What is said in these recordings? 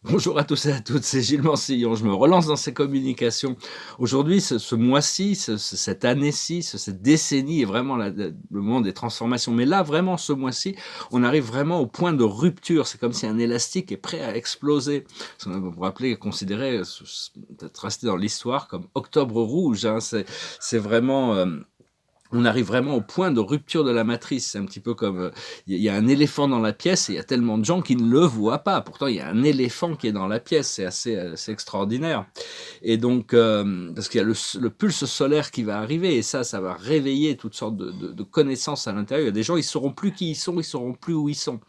Bonjour à tous et à toutes, c'est Gilles Mansillon. Je me relance dans ces communications. Aujourd'hui, ce mois-ci, cette année-ci, cette décennie est vraiment le moment des transformations. Mais là, vraiment, ce mois-ci, on arrive vraiment au point de rupture. C'est comme si un élastique est prêt à exploser. Vous vous rappelez, considéré, peut-être resté dans l'histoire comme Octobre Rouge. Hein. C'est vraiment... on arrive vraiment au point de rupture de la matrice. C'est un petit peu comme, il y a un éléphant dans la pièce et il y a tellement de gens qui ne le voient pas. Pourtant, il y a un éléphant qui est dans la pièce. C'est assez extraordinaire. Et donc, parce qu'il y a le pulse solaire qui va arriver, et ça va réveiller toutes sortes de connaissances à l'intérieur. Il y a des gens, ils sauront plus qui ils sont, ils sauront plus où ils sont.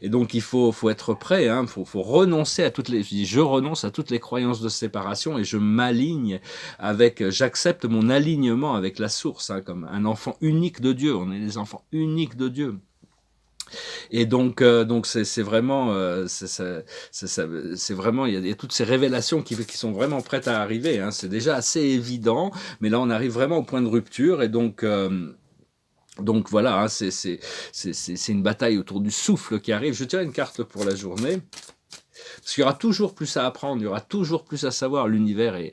Et donc, il faut être prêt, hein, faut renoncer à je renonce à toutes les croyances de séparation et je m'aligne j'accepte mon alignement avec la source, hein, comme un enfant unique de Dieu. On est des enfants uniques de Dieu. Et donc c'est vraiment, c'est vraiment, il y a toutes ces révélations qui sont vraiment prêtes à arriver. Hein. C'est déjà assez évident, mais là on arrive vraiment au point de rupture et donc voilà, hein, c'est une bataille autour du souffle qui arrive. Je tiens une carte pour la journée. Parce qu'il y aura toujours plus à apprendre, il y aura toujours plus à savoir. L'univers est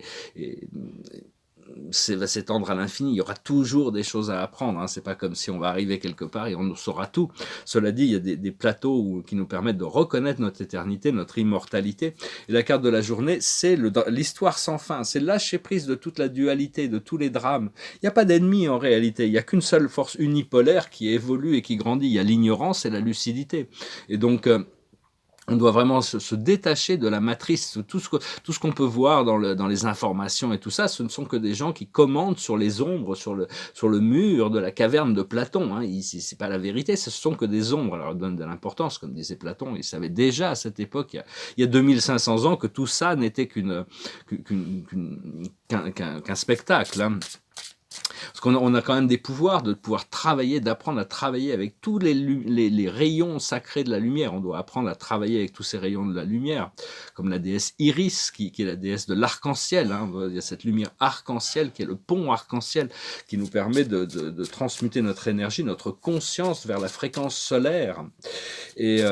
va s'étendre à l'infini. Il y aura toujours des choses à apprendre. Hein. C'est pas comme si on va arriver quelque part et on saura tout. Cela dit, il y a des plateaux qui nous permettent de reconnaître notre éternité, notre immortalité. Et la carte de la journée, c'est l'histoire sans fin. C'est lâcher prise de toute la dualité, de tous les drames. Il n'y a pas d'ennemi en réalité. Il n'y a qu'une seule force unipolaire qui évolue et qui grandit. Il y a l'ignorance et la lucidité. Et donc, on doit vraiment se détacher de la matrice. Tout ce qu'on peut voir dans les informations et tout ça, ce ne sont que des gens qui commandent sur les ombres, sur le mur de la caverne de Platon. Hein. C'est pas la vérité, ce sont que des ombres. Alors, on donne de l'importance, comme disait Platon. Il savait déjà à cette époque, il y a 2500 ans, que tout ça n'était qu'un spectacle. Hein. Parce qu'on a quand même des pouvoirs, de pouvoir travailler, d'apprendre à travailler avec tous les rayons sacrés de la lumière. On doit apprendre à travailler avec tous ces rayons de la lumière, comme la déesse Iris, qui est la déesse de l'arc-en-ciel. Hein. Il y a cette lumière arc-en-ciel, qui est le pont arc-en-ciel, qui nous permet de transmuter notre énergie, notre conscience vers la fréquence solaire. Et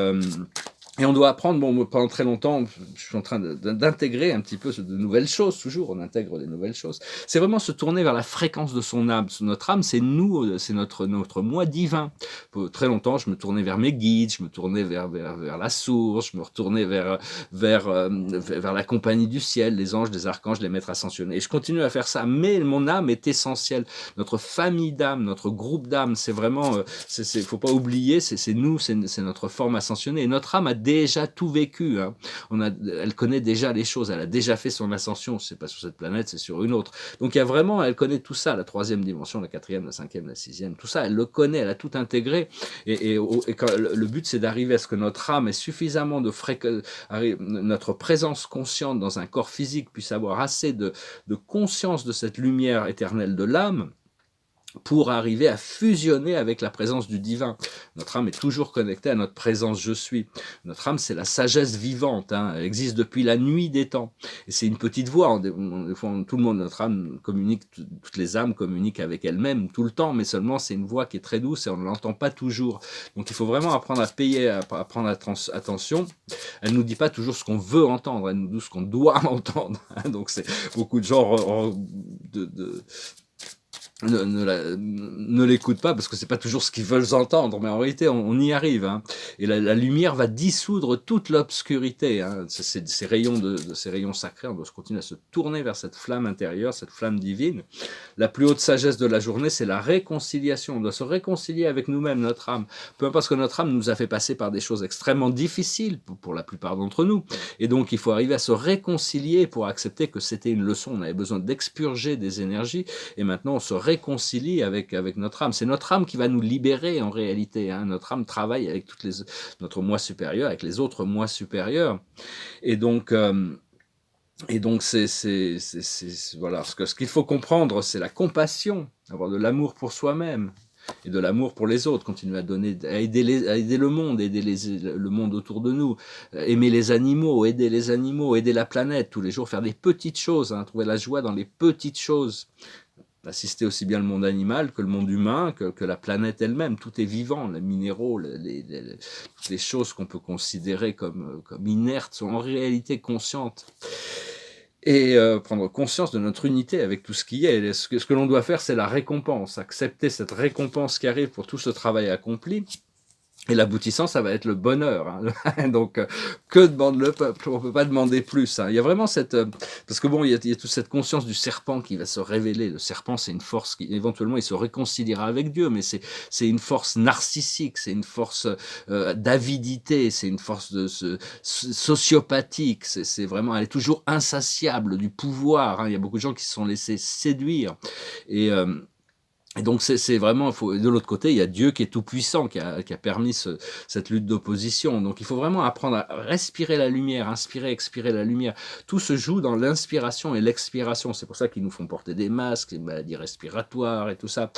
on doit apprendre, pendant très longtemps, je suis en train d'intégrer un petit peu de nouvelles choses, toujours, on intègre des nouvelles choses. C'est vraiment se tourner vers la fréquence de son âme. Notre âme, c'est nous, c'est notre moi divin. Pour très longtemps, je me tournais vers mes guides, je me tournais vers la source, je me retournais vers la compagnie du ciel, les anges, les archanges, les maîtres ascensionnés. Et je continue à faire ça, mais mon âme est essentielle. Notre famille d'âme, notre groupe d'âme, c'est vraiment, faut pas oublier, c'est nous, c'est notre forme ascensionnée. Et notre âme a déjà tout vécu. Hein. Elle connaît déjà les choses, elle a déjà fait son ascension. C'est pas sur cette planète, c'est sur une autre. Donc il y a vraiment, elle connaît tout ça, la troisième dimension, la quatrième, la cinquième, la sixième, tout ça, elle le connaît, elle a tout intégré. Et quand, le but, c'est d'arriver à ce que notre âme ait suffisamment notre présence consciente dans un corps physique puisse avoir assez de conscience de cette lumière éternelle de l'âme, pour arriver à fusionner avec la présence du divin. Notre âme est toujours connectée à notre présence je suis. Notre âme, c'est la sagesse vivante, hein. Elle existe depuis la nuit des temps. Et c'est une petite voix. Des fois, tout le monde, notre âme communique, toutes les âmes communiquent avec elles-mêmes tout le temps, mais seulement c'est une voix qui est très douce et on ne l'entend pas toujours. Donc il faut vraiment apprendre à prendre attention. Elle ne nous dit pas toujours ce qu'on veut entendre, elle nous dit ce qu'on doit entendre. Donc c'est beaucoup de gens ne l'écoute pas parce que c'est pas toujours ce qu'ils veulent entendre, mais en réalité on y arrive. Hein. Et la lumière va dissoudre toute l'obscurité. Hein. Ces rayons sacrés, on doit continuer à se tourner vers cette flamme intérieure, cette flamme divine. La plus haute sagesse de la journée, c'est la réconciliation. On doit se réconcilier avec nous-mêmes, notre âme. Peu importe que notre âme nous a fait passer par des choses extrêmement difficiles pour la plupart d'entre nous. Et donc il faut arriver à se réconcilier pour accepter que c'était une leçon. On avait besoin d'expurger des énergies et maintenant on se réconcilie avec notre âme. C'est notre âme qui va nous libérer en réalité. Hein. Notre âme travaille avec notre moi supérieur, avec les autres moi supérieurs. Et donc, voilà. Ce qu'il faut comprendre, c'est la compassion, avoir de l'amour pour soi-même et de l'amour pour les autres, continuer à donner, à aider le monde, aider le monde autour de nous, aimer les animaux, aider la planète tous les jours, faire des petites choses, hein, trouver la joie dans les petites choses. assister aussi bien le monde animal que le monde humain, que la planète elle-même. Tout est vivant, les minéraux, toutes les choses qu'on peut considérer comme inertes sont en réalité conscientes. Et prendre conscience de notre unité avec tout ce qui est. Ce que l'on doit faire, c'est la récompense, accepter cette récompense qui arrive pour tout ce travail accompli. Et l'aboutissant, ça va être le bonheur. Hein. Donc, que demande le peuple? On peut pas demander plus. Hein. Il y a vraiment cette... parce que bon, il y a toute cette conscience du serpent qui va se révéler. Le serpent, c'est une force qui, éventuellement, il se réconciliera avec Dieu, mais c'est une force narcissique, c'est une force d'avidité, c'est une force sociopathique. C'est vraiment... Elle est toujours insatiable du pouvoir. Hein. Il y a beaucoup de gens qui se sont laissés séduire. Et donc c'est vraiment, de l'autre côté, il y a Dieu qui est tout-puissant, qui a permis cette lutte d'opposition. Donc il faut vraiment apprendre à respirer la lumière, inspirer, expirer la lumière. Tout se joue dans l'inspiration et l'expiration. C'est pour ça qu'ils nous font porter des masques, des maladies respiratoires et tout ça.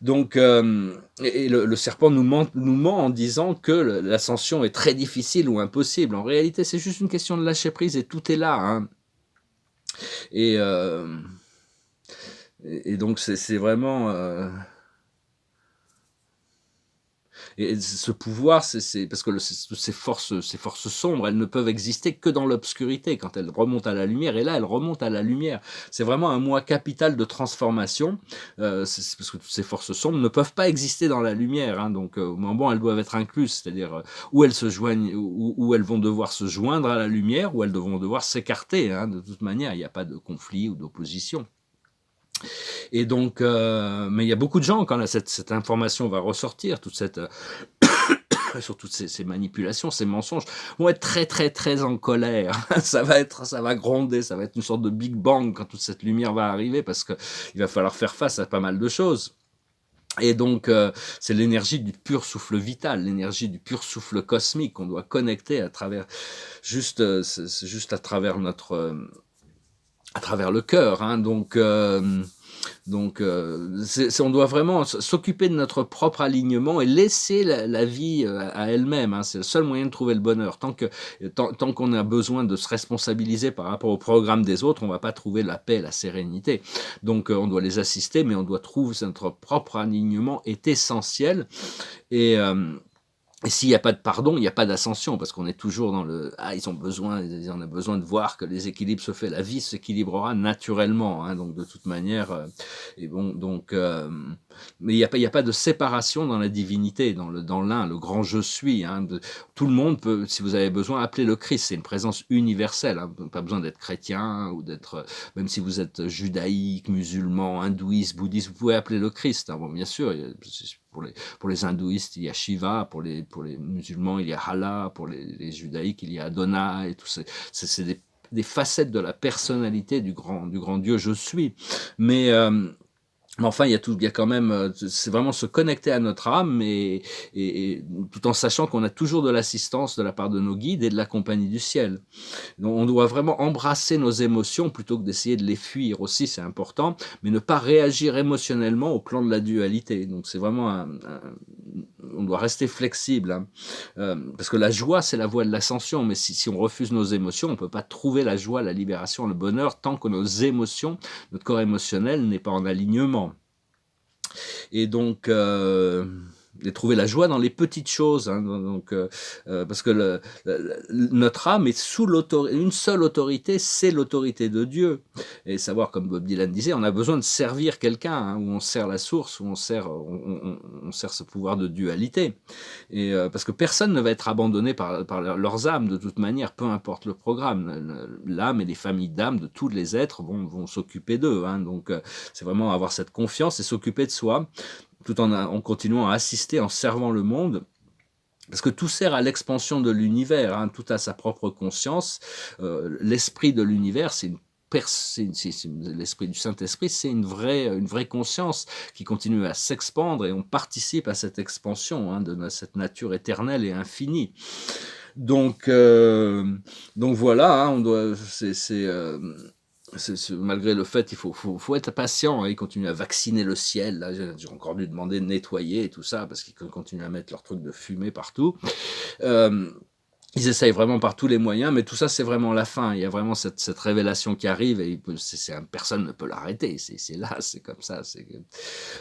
Donc, le serpent nous ment en disant que l'ascension est très difficile ou impossible. En réalité, c'est juste une question de lâcher prise et tout est là. Hein. Et... Et donc c'est vraiment et ce pouvoir, c'est parce que ces forces sombres, elles ne peuvent exister que dans l'obscurité. Quand elles remontent à la lumière, et là elles remontent à la lumière. C'est vraiment un mois capital de transformation. C'est parce que toutes ces forces sombres ne peuvent pas exister dans la lumière. Hein, donc au moment elles doivent être incluses, c'est-à-dire où elles se joignent, où elles vont devoir se joindre à la lumière, ou elles vont devoir s'écarter. Hein, de toute manière, il n'y a pas de conflit ou d'opposition. Et donc, mais il y a beaucoup de gens, quand cette information va ressortir, sur toutes ces manipulations, ces mensonges, vont être très très très en colère. Ça va gronder, ça va être une sorte de Big Bang quand toute cette lumière va arriver, parce que il va falloir faire face à pas mal de choses. Et donc, c'est l'énergie du pur souffle vital, l'énergie du pur souffle cosmique qu'on doit connecter à travers, juste à travers à travers le cœur. Hein. Donc, on doit vraiment s'occuper de notre propre alignement et laisser la vie à elle-même. Hein. C'est le seul moyen de trouver le bonheur. Tant qu'on a besoin de se responsabiliser par rapport au programme des autres, on ne va pas trouver la paix, la sérénité. Donc, on doit les assister, mais on doit trouver notre propre alignement est essentiel. Et s'il n'y a pas de pardon, il n'y a pas d'ascension, parce qu'on est toujours dans on a besoin de voir que les équilibres se font. La vie s'équilibrera naturellement, hein, donc de toute manière. Et bon, donc, mais il n'y a pas de séparation dans la divinité, dans l'un, le grand je suis. Hein, tout le monde peut, si vous avez besoin, appeler le Christ. C'est une présence universelle. Hein, pas besoin d'être chrétien ou d'être, même si vous êtes judaïque, musulman, hindouiste, bouddhiste, vous pouvez appeler le Christ. Hein, bon, bien sûr. Pour les hindouistes, il y a Shiva, pour les musulmans, il y a Allah, pour les judaïques, il y a Adonai, et tout ça. C'est des facettes de la personnalité du grand Dieu je suis. Mais enfin, il y a quand même, c'est vraiment se connecter à notre âme, et tout en sachant qu'on a toujours de l'assistance de la part de nos guides et de la compagnie du ciel. Donc, on doit vraiment embrasser nos émotions plutôt que d'essayer de les fuir aussi, c'est important, mais ne pas réagir émotionnellement au plan de la dualité. Donc, c'est vraiment on doit rester flexible, hein. Parce que la joie, c'est la voie de l'ascension, mais si on refuse nos émotions, on ne peut pas trouver la joie, la libération, le bonheur, tant que nos émotions, notre corps émotionnel n'est pas en alignement. Et donc, trouver la joie dans les petites choses. Hein, donc, parce que notre âme est sous une seule autorité, c'est l'autorité de Dieu. Et savoir, comme Bob Dylan disait, on a besoin de servir quelqu'un, hein, où on sert la source, où on sert ce pouvoir de dualité. Et parce que personne ne va être abandonné par leurs âmes de toute manière, peu importe le programme. L'âme et les familles d'âmes de tous les êtres vont s'occuper d'eux. Hein, donc, c'est vraiment avoir cette confiance et s'occuper de soi, tout en continuant à assister, en servant le monde. Parce que tout sert à l'expansion de l'univers, hein, tout a sa propre conscience. L'esprit de l'univers, c'est l'esprit du Saint-Esprit, c'est une vraie conscience qui continue à s'expandre, et on participe à cette expansion, hein, de cette nature éternelle et infinie. Donc voilà, hein, on doit, malgré le fait, il faut être patient, hein, ils continuent à vacciner le ciel. Là, j'ai encore dû demander de nettoyer et tout ça, parce qu'ils continuent à mettre leurs trucs de fumée partout. Ils essayent vraiment par tous les moyens, mais tout ça, c'est vraiment la fin. Il y a vraiment cette révélation qui arrive et personne ne peut l'arrêter. C'est là, c'est comme ça.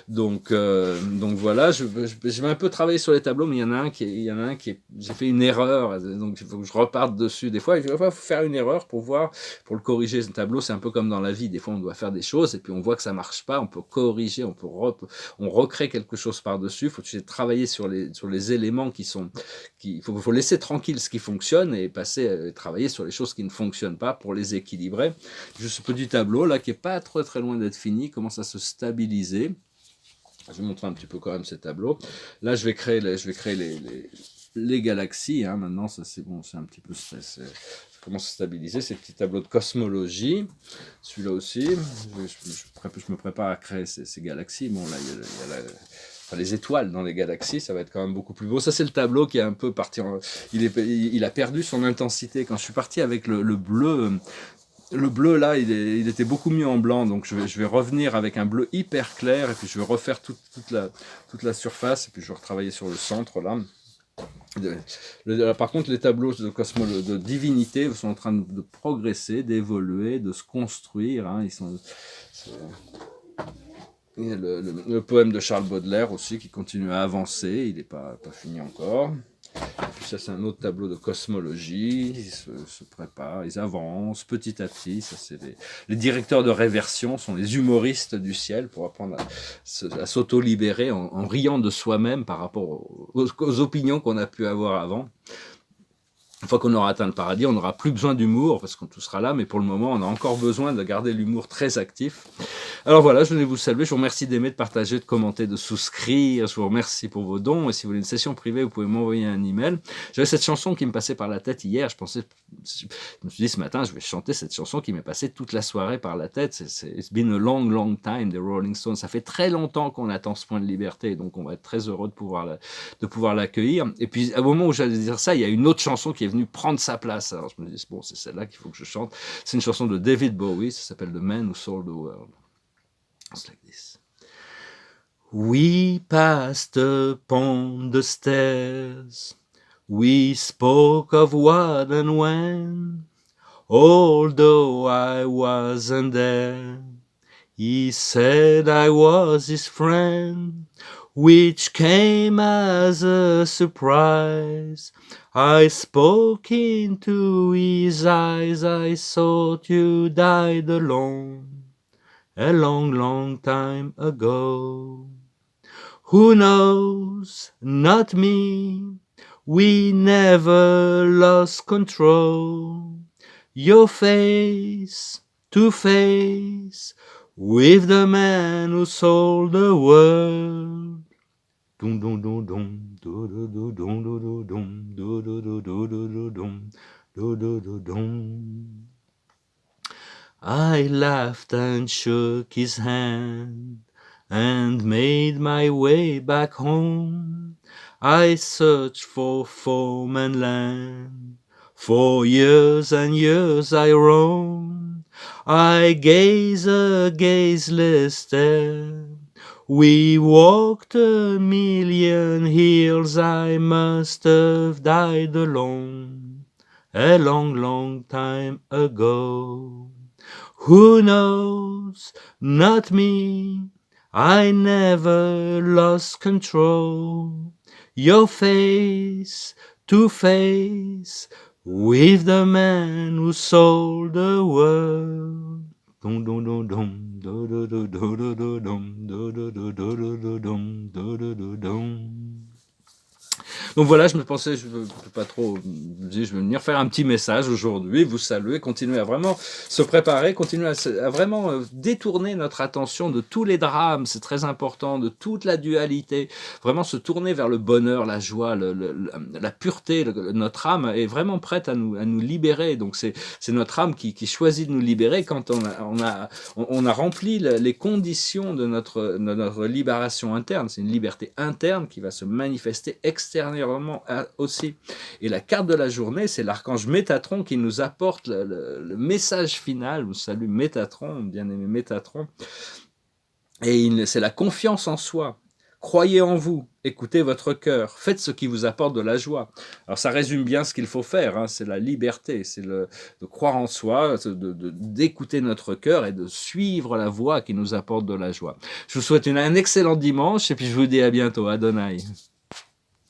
Donc voilà, je vais un peu travailler sur les tableaux, mais j'ai fait une erreur, donc il faut que je reparte dessus. Des fois, il faut faire une erreur pour voir, pour le corriger. Ce tableau, c'est un peu comme dans la vie. Des fois, on doit faire des choses et puis on voit que ça marche pas. On peut corriger, on recrée quelque chose par-dessus. Il faut travailler sur les éléments faut laisser tranquille ce qui fonctionne et travailler sur les choses qui ne fonctionnent pas pour les équilibrer. Juste ce petit tableau là qui est pas très très loin d'être fini, commence à se stabiliser. Je vais montrer un petit peu quand même ces tableaux. Là, je vais créer les galaxies. Hein. Maintenant, ça c'est bon, c'est un petit peu stressé. Ça commence à stabiliser ces petits tableaux de cosmologie. Celui-là aussi, je me prépare à créer ces galaxies. Bon, là, il y a les étoiles dans les galaxies, ça va être quand même beaucoup plus beau. Ça, c'est le tableau qui est un peu parti. Il a perdu son intensité. Quand je suis parti avec le bleu. Le bleu là, il était beaucoup mieux en blanc, donc je vais revenir avec un bleu hyper clair et puis je vais refaire toute la surface et puis je vais retravailler sur le centre là. Par contre, les tableaux de divinité sont en train de progresser, d'évoluer, de se construire. Hein. Il y a le poème de Charles Baudelaire aussi qui continue à avancer, il n'est pas fini encore. Et puis ça, c'est un autre tableau de cosmologie. Ils se préparent, ils avancent petit à petit. Ça, c'est les directeurs de réversion sont les humoristes du ciel pour apprendre à s'auto-libérer en riant de soi-même par rapport aux opinions qu'on a pu avoir avant. Une fois qu'on aura atteint le paradis, on n'aura plus besoin d'humour parce qu'on tout sera là, mais pour le moment, on a encore besoin de garder l'humour très actif. Alors voilà, je venais vous saluer. Je vous remercie d'aimer, de partager, de commenter, de souscrire. Je vous remercie pour vos dons. Et si vous voulez une session privée, vous pouvez m'envoyer un email. J'avais cette chanson qui me passait par la tête hier. Je me suis dit ce matin, je vais chanter cette chanson qui m'est passée toute la soirée par la tête. It's been a long, long time des Rolling Stones. Ça fait très longtemps qu'on attend ce point de liberté. Donc on va être très heureux de pouvoir l'accueillir. Et puis au moment où j'allais dire ça, il y a une autre chanson qui est venue prendre sa place. Alors je me dis, bon, c'est celle-là qu'il faut que je chante. C'est une chanson de David Bowie. Ça s'appelle The Man Who Sold the World. It's like this. We passed upon the stairs. We spoke of what and when. Although I wasn't there, he said I was his friend, which came as a surprise. I spoke into his eyes. I thought you died alone a long, long time ago. Who knows? Not me. We never lost control. Your face to face with the man who sold the world. Dum dum dum dum do do do dum do do dum do do do do do do dum do do do dum. I laughed and shook his hand and made my way back home. I searched for foam and land. For years and years I roamed. I gaze a gazeless stare. We walked a million hills. I must have died alone a long, long time ago. Who knows? Not me. I never lost control. Your face to face with the man who sold the world. Dum dum dum dum do do do do do do dum do do do do do do dum do do do dum. Donc voilà, je me pensais, je veux pas trop, je vais venir faire un petit message aujourd'hui, vous saluer, continuer à vraiment se préparer, continuer à vraiment détourner notre attention de tous les drames, c'est très important, de toute la dualité, vraiment se tourner vers le bonheur, la joie, la pureté, notre âme est vraiment prête à nous libérer. Donc c'est notre âme qui choisit de nous libérer quand on a rempli les conditions de notre libération interne. C'est une liberté interne qui va se manifester extérieurement aussi. Et la carte de la journée, c'est l'archange Métatron qui nous apporte le message final. Salut Métatron, bien-aimé Métatron. Et c'est la confiance en soi. Croyez en vous. Écoutez votre cœur, faites ce qui vous apporte de la joie. Alors ça résume bien ce qu'il faut faire, hein, c'est la liberté, c'est de croire en soi, d'écouter notre cœur et de suivre la voie qui nous apporte de la joie. Je vous souhaite un excellent dimanche et puis je vous dis à bientôt. Adonai.